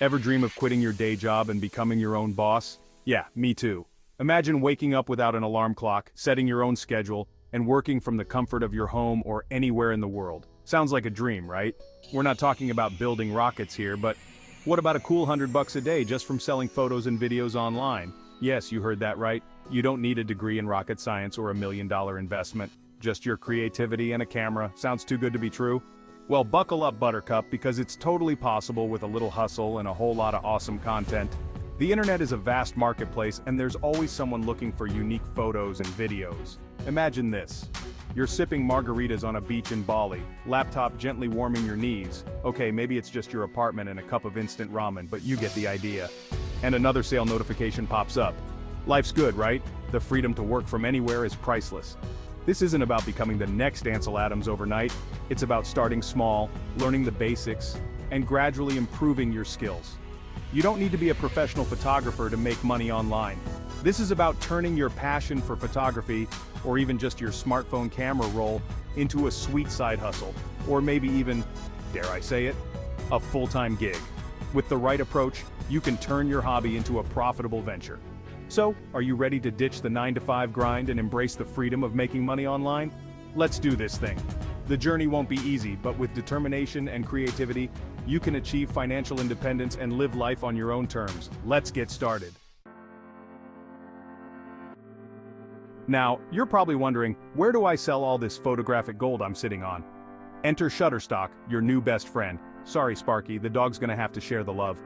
Ever dream of quitting your day job and becoming your own boss? Yeah, me too. Imagine waking up without an alarm clock, setting your own schedule, and working from the comfort of your home or anywhere in the world. Sounds like a dream, right? We're not talking about building rockets here, but what about a cool $100 a day just from selling photos and videos online? Yes, you heard that right. You don't need a degree in rocket science or $1 million investment. Just your creativity and a camera. Sounds too good to be true? Well, buckle up, Buttercup, because it's totally possible with a little hustle and a whole lot of awesome content. The internet is a vast marketplace, and there's always someone looking for unique photos and videos. Imagine this. You're sipping margaritas on a beach in Bali, laptop gently warming your knees. Okay, maybe it's just your apartment and a cup of instant ramen, but you get the idea. And another sale notification pops up. Life's good, right? The freedom to work from anywhere is priceless. This isn't about becoming the next Ansel Adams overnight. It's about starting small, learning the basics, and gradually improving your skills. You don't need to be a professional photographer to make money online. This is about turning your passion for photography, or even just your smartphone camera roll, into a sweet side hustle, or maybe even, dare I say it, a full-time gig. With the right approach, you can turn your hobby into a profitable venture. So, are you ready to ditch the 9-to-5 grind and embrace the freedom of making money online? Let's do this thing. The journey won't be easy, but with determination and creativity, you can achieve financial independence and live life on your own terms. Let's get started. Now, you're probably wondering, where do I sell all this photographic gold I'm sitting on? Enter Shutterstock, your new best friend. Sorry, Sparky, the dog's gonna have to share the love.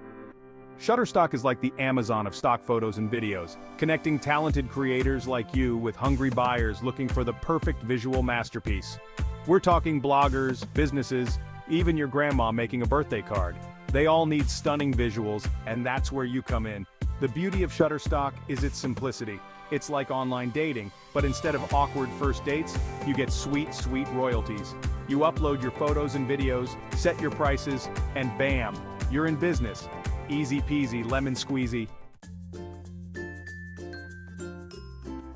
Shutterstock is like the Amazon of stock photos and videos, connecting talented creators like you with hungry buyers looking for the perfect visual masterpiece. We're talking bloggers, businesses, even your grandma making a birthday card. They all need stunning visuals, and that's where you come in. The beauty of Shutterstock is its simplicity. It's like online dating, but instead of awkward first dates, you get sweet, sweet royalties. You upload your photos and videos, set your prices, and bam, you're in business. Easy peasy, lemon squeezy.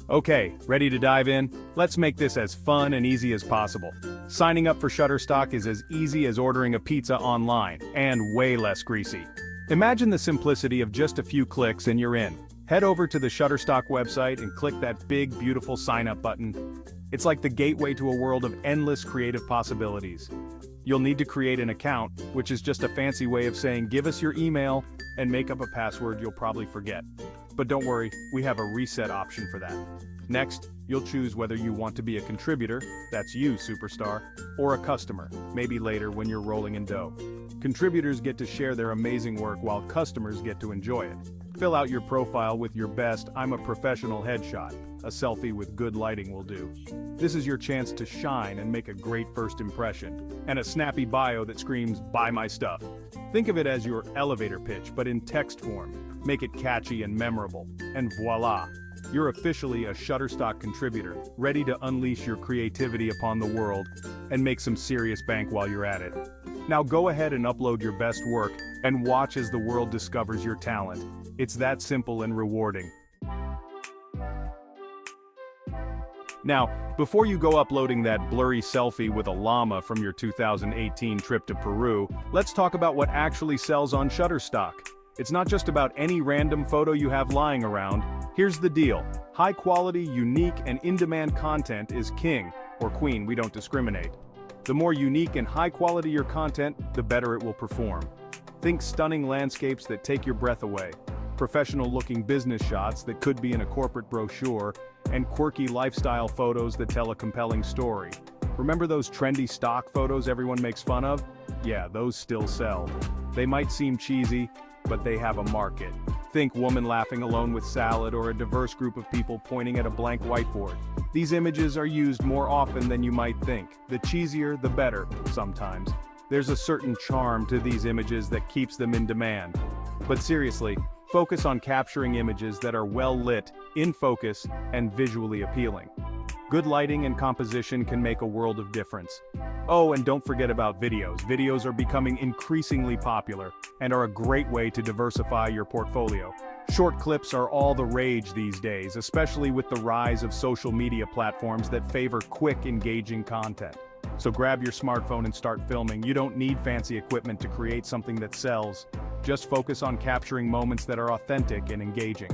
Okay, ready to dive in? Let's make this as fun and easy as possible. Signing up for Shutterstock is as easy as ordering a pizza online, and way less greasy. Imagine the simplicity of just a few clicks and you're in. Head over to the Shutterstock website and click that big, beautiful sign up button. It's like the gateway to a world of endless creative possibilities. You'll need to create an account, which is just a fancy way of saying give us your email and make up a password you'll probably forget. But don't worry, we have a reset option for that. Next, you'll choose whether you want to be a contributor, that's you, superstar, or a customer, maybe later when you're rolling in dough. Contributors get to share their amazing work while customers get to enjoy it. Fill out your profile with your best "I'm a professional" headshot. A selfie with good lighting will do. This is your chance to shine and make a great first impression. And a snappy bio that screams, "Buy my stuff." Think of it as your elevator pitch, but in text form. Make it catchy and memorable. And voila! You're officially a Shutterstock contributor, ready to unleash your creativity upon the world and make some serious bank while you're at it. Now go ahead and upload your best work and watch as the world discovers your talent. It's that simple and rewarding. Now, before you go uploading that blurry selfie with a llama from your 2018 trip to Peru, let's talk about what actually sells on Shutterstock. It's not just about any random photo you have lying around. Here's the deal. High quality, unique, and in-demand content is king, or queen, we don't discriminate. The more unique and high quality your content, the better it will perform. Think stunning landscapes that take your breath away, professional-looking business shots that could be in a corporate brochure, and quirky lifestyle photos that tell a compelling story. Remember those trendy stock photos everyone makes fun of? Yeah, those still sell. They might seem cheesy, but they have a market. Think woman laughing alone with salad or a diverse group of people pointing at a blank whiteboard. These images are used more often than you might think. The cheesier, the better, sometimes. There's a certain charm to these images that keeps them in demand. But seriously, focus on capturing images that are well lit, in focus, and visually appealing. Good lighting and composition can make a world of difference. Oh, and don't forget about videos. Videos are becoming increasingly popular and are a great way to diversify your portfolio. Short clips are all the rage these days, especially with the rise of social media platforms that favor quick, engaging content. So grab your smartphone and start filming. You don't need fancy equipment to create something that sells. Just focus on capturing moments that are authentic and engaging.